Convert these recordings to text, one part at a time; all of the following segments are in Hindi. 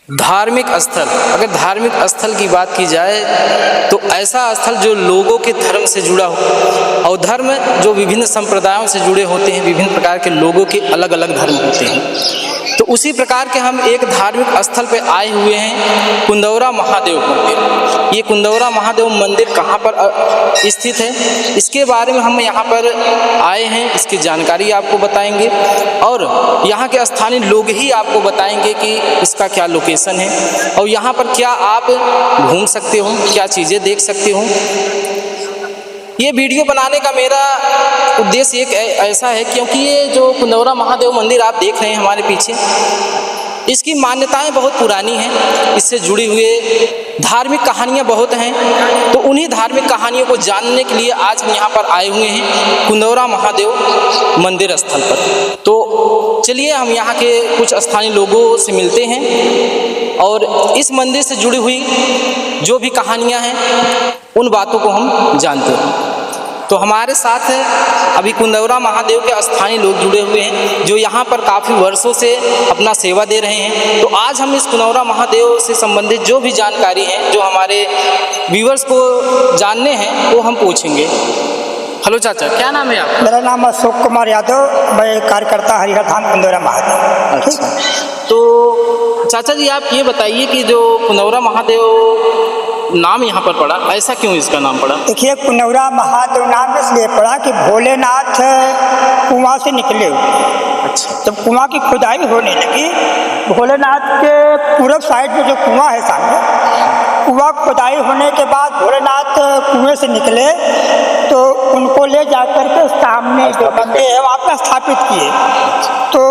धार्मिक स्थल, अगर धार्मिक स्थल की बात की जाए तो ऐसा स्थल जो लोगों के धर्म से जुड़ा हो, और धर्म जो विभिन्न संप्रदायों से जुड़े होते हैं, विभिन्न प्रकार के लोगों के अलग अलग धर्म होते हैं। तो उसी प्रकार के हम एक धार्मिक स्थल पे आए हुए हैं, कुंदौरा महादेव मंदिर। ये कुंदौरा महादेव मंदिर कहाँ पर स्थित है, इसके बारे में हम यहाँ पर आए हैं, इसकी जानकारी आपको बताएंगे और यहाँ के स्थानीय लोग ही आपको बताएंगे कि इसका क्या लोकेशन है और यहाँ पर क्या आप घूम सकते हो, क्या चीज़ें देख सकते हो। ये वीडियो बनाने का मेरा उद्देश्य एक ऐसा है क्योंकि ये जो कुंदौरा महादेव मंदिर आप देख रहे हैं हमारे पीछे, इसकी मान्यताएं बहुत पुरानी हैं, इससे जुड़ी हुए धार्मिक कहानियां बहुत हैं। तो उन्हीं धार्मिक कहानियों को जानने के लिए आज हम यहाँ पर आए हुए हैं कुंदौरा महादेव मंदिर स्थल पर। तो चलिए हम यहाँ के कुछ स्थानीय लोगों से मिलते हैं और इस मंदिर से जुड़ी हुई जो भी कहानियाँ हैं उन बातों को हम जानते हैं। तो हमारे साथ अभी कुंदौरा महादेव के स्थानीय लोग जुड़े हुए हैं जो यहाँ पर काफ़ी वर्षों से अपना सेवा दे रहे हैं। तो आज हम इस कुंदौरा महादेव से संबंधित जो भी जानकारी है जो हमारे व्यूअर्स को जानने हैं वो हम पूछेंगे। हेलो चाचा, क्या नाम है आपका? मेरा नाम अशोक कुमार यादव, मैं कार्यकर्ता हरिहर धाम कुंदौरा महादेव। अच्छा, तो चाचा जी आप ये बताइए कि जो कुंदौरा महादेव नाम यहाँ पर पड़ा, ऐसा क्यों इसका नाम पड़ा? देखिए, कुंदौरा महादेव नाम इसलिए पड़ा कि भोलेनाथ कुआं से निकले हुए। अच्छा, जब कुआं की खुदाई होने लगी, भोलेनाथ के पूरब साइड में जो कुआं है सामने, कुआं खुदाई होने के बाद भोलेनाथ कुएं से निकले तो उनको ले जाकर के सामने जो मंदिर है वहाँ पर स्थापित किए। तो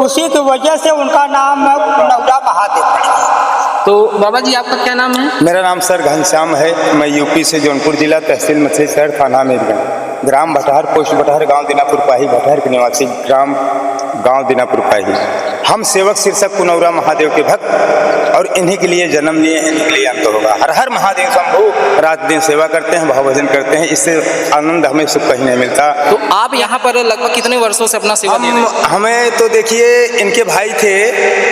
उसी की वजह से उनका नाम कुंदौरा महादेव पड़ा। तो बाबा जी आपका क्या नाम है? मेरा नाम सर घनश्याम है। मैं यूपी से जौनपुर जिला, तहसील मछली शहर, थाना मीरगंज, ग्राम भटहर, पोस्ट भटहर, गांव दीनापुर पाही, भटहर के निवासी, गांव दीनापुर पाही। हम सेवक शीर्षक कुंदौरा महादेव के भक्त और इन्हीं के लिए जन्म लिए हैं, इन्हीं के लिए अंत होगा। हर हर महादेव शंभू, रात दिन सेवा करते हैं, भाव भजन करते हैं, इससे आनंद हमें सुख कहीं नहीं मिलता। तो आप यहाँ पर लगभग कितने वर्षों से अपना सेवा दे रहे हैं? हमें तो देखिए इनके भाई थे,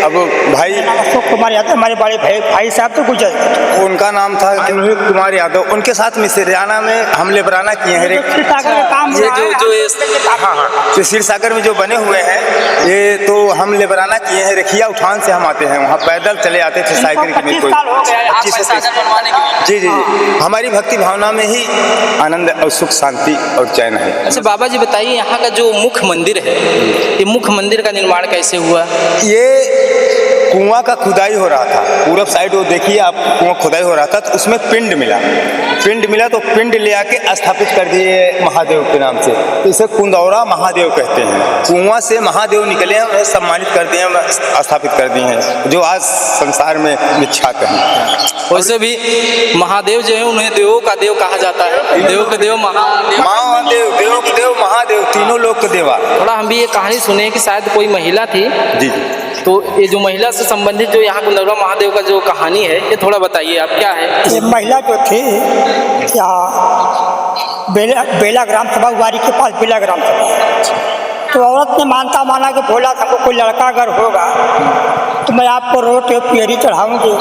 अब भाई अशोक कुमार यादव हमारे बड़े भाई साहब तो गुजर, उनका नाम था रोहित कुमार यादव। उनके साथ मिस्रियाना में हम लेबराना किए हैं। ये क्षीर सागर में जो बने हुए हैं ये तो हम लेबराना किए हैं। रेखिया उठान से हम आते हैं, वहाँ पैदल चले आते थे साइकिल के में। कोई 25 जी जी जी, हमारी भक्ति भावना में ही आनंद और सुख शांति और चैन है। अच्छा बाबा जी बताइए, यहाँ का जो मुख्य मंदिर है, ये मुख्य मंदिर का निर्माण कैसे हुआ? ये कुआं का खुदाई हो रहा था, पूरब साइड वो देखिए आप, कुआं खुदाई हो रहा था तो उसमें पिंड मिला तो पिंड ले आके स्थापित कर दिए महादेव के नाम से। तो इसे कुंदौरा महादेव कहते हैं। कुआं से महादेव निकले हैं, उन्हें सम्मानित कर दिए हैं, स्थापित कर दिए हैं, जो आज संसार में विख्यात हैं। वैसे भी महादेव जो है उन्हें देवों का देव कहा जाता है, देव के देव महादेव, देवों के देव महादेव, तीनों लोक के देवा। थोड़ा हम भी ये कहानी सुने कि शायद कोई महिला थी जी जी, तो ये जो महिला से संबंधित जो यहाँ कुंदौरा महादेव का जो कहानी है ये थोड़ा बताइए आप, क्या है? ये महिला जो थी यहाँ बेला ग्राम सभा, वारी के पास बेला ग्राम सभा, तो औरत ने माना कि भोला हमको कोई लड़का अगर होगा तो मैं आपको रोटी पियरी चढ़ाऊंगी।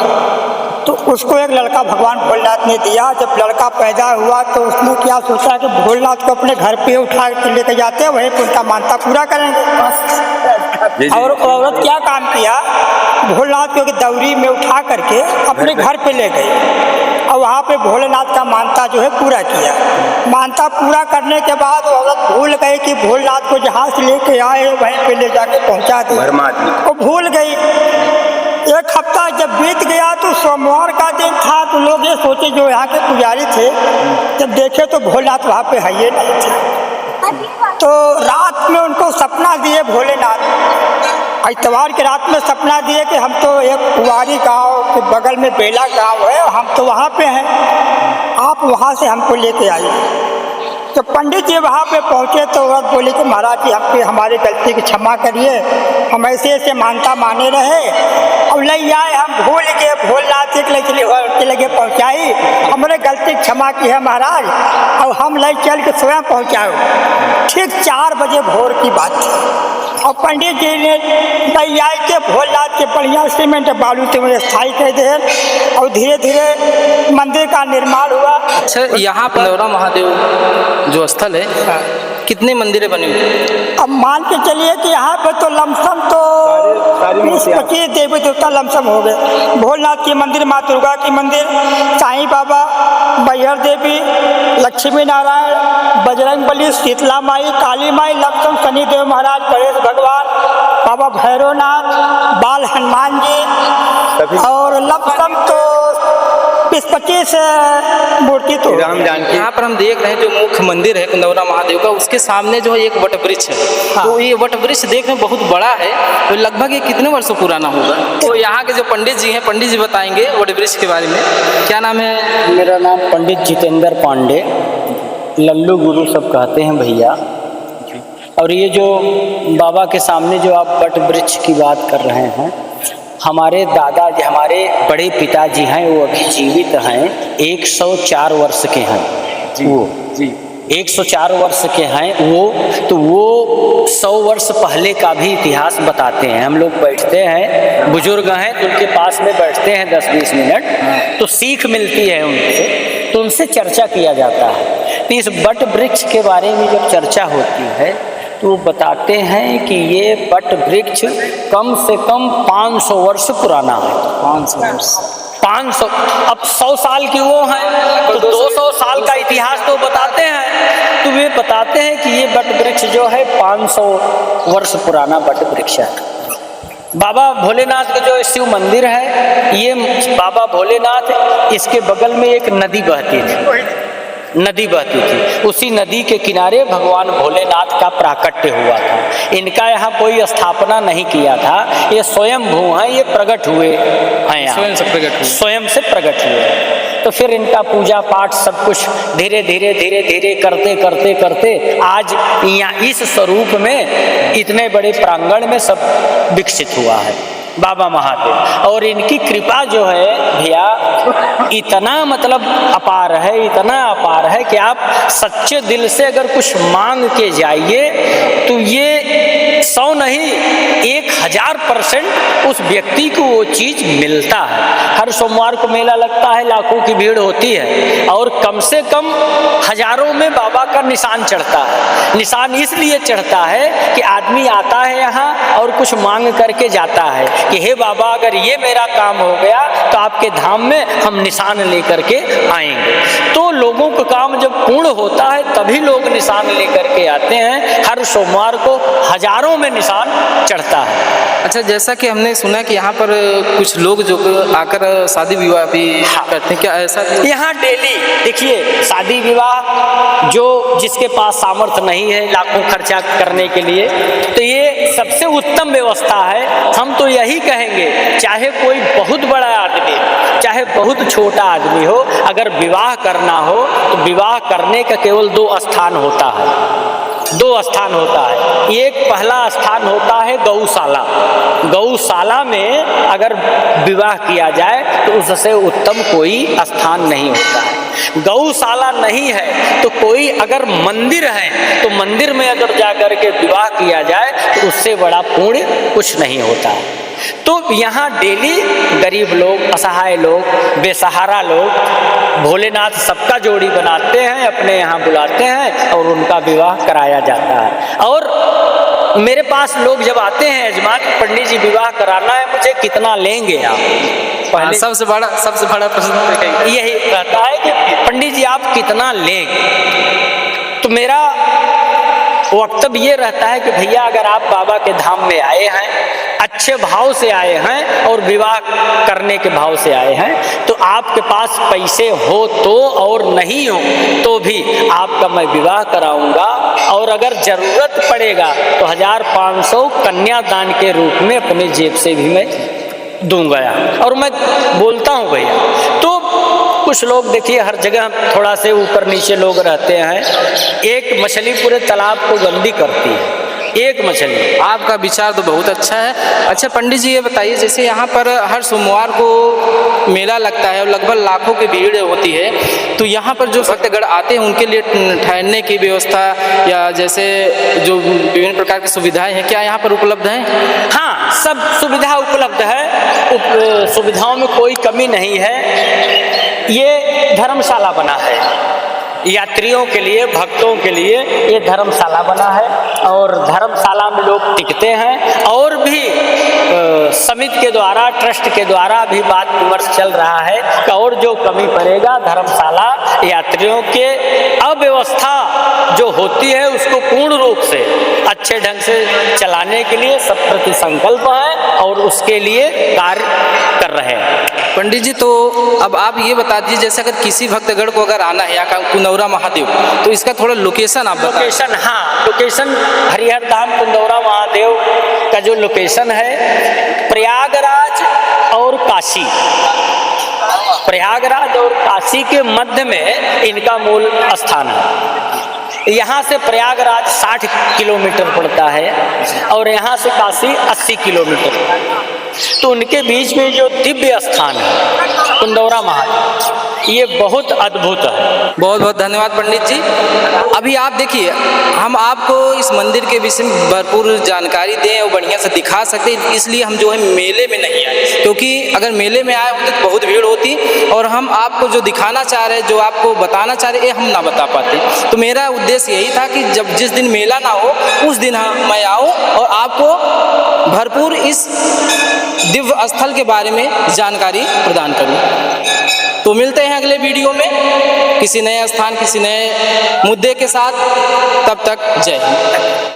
तो उसको एक लड़का भगवान भोलेनाथ ने दिया। जब लड़का पैदा हुआ तो उसने क्या सोचा कि भोलेनाथ को अपने घर पे उठा के लेके जाते हैं, वहीं पर उनका मानता पूरा करेंगे। और औरत क्या काम किया, भोलेनाथ को दौरी में उठा करके अपने घर पे ले गई और वहाँ पे भोलेनाथ का मानता जो है पूरा किया। मानता पूरा करने के बाद औरत भूल गई कि भोलेनाथ को जहाँ से लेके आए वहीं पे ले जाके पहुँचा दी, वो भूल गई। एक हफ्ता जब बीत गया तो सोमवार का दिन था, तो लोग ये सोचे जो यहाँ के पुजारी थे, जब देखे तो भोलेनाथ वहाँ पे है ही नहीं थे। तो रात में उनको सपना दिए भोलेनाथ, इतवार की रात में सपना दिए कि हम तो एक कुंवारी गांव के बगल में बेला गांव है, हम तो वहाँ पे हैं, आप वहाँ से हमको लेके आइए। तो पंडित जी वहाँ पे पहुँचे तो औरत बोली कि महाराज जी हमको हमारी गलती की क्षमा करिए, हम ऐसे मानता माने रहे और ले आए, हम भूल गए, भोलेनाथ के लगे पहुँचाई, हमने गलती क्षमा की है महाराज, और हम ले चल के स्वयं पहुँचाओ। ठीक 4 बजे भोर की बात थी। और पंडित जी ने तैयार के भोलेनाथ के बढ़िया सीमेंट बालू से स्थायी कर दे और धीरे धीरे मंदिर का निर्माण हुआ। अच्छा, यहाँ पर कंदौरा महादेव जो स्थल है, कितने मंदिरें बने हुए? अब मान के चलिए कि यहाँ पर तो लमसम तो 20-25 देवी देवता लमसम हो गए। भोलेनाथ की मंदिर, माँ दुर्गा की मंदिर, साईं बाबा, बैहर देवी, लक्ष्मी नारायण, बजरंग बली, शीतला माई, काली माई, लमसम शनिदेव महाराज, गणेश भगवान, बाबा भैरवनाथ, बाल हनुमान जी और लमसम तो 20-25 मूर्ति तो राम जानकी। यहाँ पर हम देख रहे हैं जो मुख्य मंदिर है कंदौरा महादेव का, उसके सामने जो है एक वट वृक्ष है। हाँ। तो ये वट वृक्ष देखने में बहुत बड़ा है, तो लगभग ये कितने वर्षों पुराना होगा? तो यहाँ के जो पंडित जी हैं, पंडित जी बताएंगे वट वृक्ष के बारे में। क्या नाम है? मेरा नाम पंडित जितेंद्र पांडे, लल्लू गुरु सब कहते हैं भैया। और ये जो बाबा के सामने जो आप वट वृक्ष की बात कर रहे हैं, हमारे दादाजी, हमारे बड़े पिताजी हैं, वो अभी जीवित हैं, 104 वर्ष के हैं वो जी, 104 वर्ष के हैं वो। तो वो 100 वर्ष पहले का भी इतिहास बताते हैं। हम लोग बैठते हैं, बुजुर्ग हैं तो उनके पास में बैठते हैं 10-20 मिनट, तो सीख मिलती है उनसे, तो उनसे चर्चा किया जाता है। तो इस वट वृक्ष के बारे में जब चर्चा होती है तो वो बताते हैं कि ये वट वृक्ष कम से कम 500 वर्ष पुराना है। 500 वर्ष, 500, अब 100 साल की वो हैं तो 200 साल का इतिहास तो बताते हैं। तो वे बताते हैं कि ये वट वृक्ष जो है 500 वर्ष पुराना वट वृक्ष है। बाबा भोलेनाथ का जो शिव मंदिर है, ये बाबा भोलेनाथ, इसके बगल में एक नदी बहती थी, उसी नदी के किनारे भगवान भोलेनाथ का प्राकट्य हुआ था। इनका यहाँ कोई स्थापना नहीं किया था, ये स्वयं भू हैं, ये प्रकट हुए हैं यहाँ, स्वयं से प्रकट हुए। तो फिर इनका पूजा पाठ सब कुछ धीरे धीरे करते आज यहाँ इस स्वरूप में इतने बड़े प्रांगण में सब विकसित हुआ है बाबा महादेव। और इनकी कृपा जो है भैया इतना मतलब अपार है, इतना अपार है कि आप सच्चे दिल से अगर कुछ मांग के जाइए तो ये 100 नहीं 1000% उस व्यक्ति को वो चीज मिलता है। हर सोमवार को मेला लगता है, लाखों की भीड़ होती है और कम से कम हजारों में बाबा का निशान चढ़ता है। निशान इसलिए चढ़ता है कि आदमी आता है यहाँ और कुछ मांग करके जाता है कि हे बाबा अगर ये मेरा काम हो गया तो आपके धाम में हम निशान लेकर के आएंगे। तो लोगों का काम जब पूर्ण होता है तभी लोग निशान लेकर के आते हैं। हर सोमवार को हजारों में निशान चढ़ता है। अच्छा, जैसा कि हमने सुना कि यहाँ पर कुछ लोग जो आकर शादी विवाह भी करते हैं, क्या ऐसा? यहाँ डेली देखिए शादी विवाह जो जिसके पास सामर्थ्य नहीं है लाखों खर्चा करने के लिए, तो ये सबसे उत्तम व्यवस्था है। हम तो यही कहेंगे, चाहे कोई बहुत बड़ा आदमी चाहे बहुत छोटा आदमी हो, अगर विवाह करना हो तो विवाह करने का केवल 2 स्थान होता है। 2 स्थान होता है। एक पहला स्थान होता है गौशाला। गौशाला में अगर विवाह किया जाए तो उससे उत्तम कोई स्थान नहीं होता है। गौशाला नहीं है तो कोई अगर मंदिर है तो मंदिर में अगर जाकर के विवाह किया जाए तो उससे बड़ा पुण्य कुछ नहीं होता है। तो यहाँ डेली गरीब लोग, असहाय लोग, बेसहारा लोग भोलेनाथ सबका जोड़ी बनाते हैं, अपने यहाँ बुलाते हैं और उनका विवाह कराया जाता है। और मेरे पास लोग जब आते हैं यजमान, पंडित जी विवाह कराना है मुझे, कितना लेंगे आप? पहले सबसे बड़ा प्रश्न यही रहता है कि पंडित जी आप कितना लेंगे? तो मेरा वक्तव्य ये रहता है कि भैया अगर आप बाबा के धाम में आए हैं, अच्छे भाव से आए हैं और विवाह करने के भाव से आए हैं, तो आपके पास पैसे हो तो और नहीं हो तो भी आपका मैं विवाह कराऊंगा। और अगर जरूरत पड़ेगा तो 1500 कन्यादान के रूप में अपने जेब से भी मैं दूंगा। और मैं बोलता हूँ भैया, तो कुछ लोग देखिए हर जगह थोड़ा से ऊपर नीचे लोग रहते हैं। एक मछली पूरे तालाब को गंदी करती है, एक मछली। आपका विचार तो बहुत अच्छा है। अच्छा पंडित जी ये बताइए, जैसे यहाँ पर हर सोमवार को मेला लगता है और लगभग लाखों की भीड़ होती है, तो यहाँ पर जो भक्तगण आते हैं उनके लिए ठहरने की व्यवस्था या जैसे जो विभिन्न प्रकार की सुविधाएं हैं क्या यहाँ पर उपलब्ध हैं? हाँ, सब सुविधा उपलब्ध है, सुविधाओं में कोई कमी नहीं है। ये धर्मशाला बना है यात्रियों के लिए, भक्तों के लिए ये धर्मशाला बना है और धर्मशाला में लोग टिकते हैं। और भी समिति के द्वारा, ट्रस्ट के द्वारा भी बात विमर्श चल रहा है कि और जो कमी पड़ेगा धर्मशाला यात्रियों के अव्यवस्था जो होती है उसको पूर्ण रूप से अच्छे ढंग से चलाने के लिए सब प्रति संकल्प है और उसके लिए कार्य कर रहे हैं। पंडित जी तो अब आप ये बता दीजिए, जैसे अगर किसी भक्तगण को अगर आना है यहाँ कुंदौरा महादेव, तो इसका थोड़ा लोकेशन आप बताएं। लोकेशन, हाँ, लोकेशन हरिहर धाम कुंदौरा महादेव का जो लोकेशन है प्रयागराज और काशी, प्रयागराज और काशी के मध्य में इनका मूल स्थान है। यहाँ से प्रयागराज 60 किलोमीटर पड़ता है और यहाँ से काशी 80 किलोमीटर। तो उनके बीच में जो दिव्य स्थान है कुंदौरा महादेव, ये बहुत अद्भुत है। बहुत बहुत धन्यवाद पंडित जी। अभी आप देखिए, हम आपको इस मंदिर के विषय में भरपूर जानकारी दें और बढ़िया से दिखा सकते हैं, इसलिए हम जो है मेले में नहीं आए, क्योंकि अगर मेले में आए होते तो बहुत भीड़ होती और हम आपको जो दिखाना चाह रहे हैं, जो आपको बताना चाह रहे हैं, हम ना बता पाते। तो मेरा उद्देश्य यही था कि जब जिस दिन मेला ना हो उस दिन मैं आऊँ और आपको भरपूर इस दिव्य स्थल के बारे में जानकारी प्रदान करूँ। तो मिलते हैं अगले वीडियो में किसी नए स्थान, किसी नए मुद्दे के साथ। तब तक जय हिंद।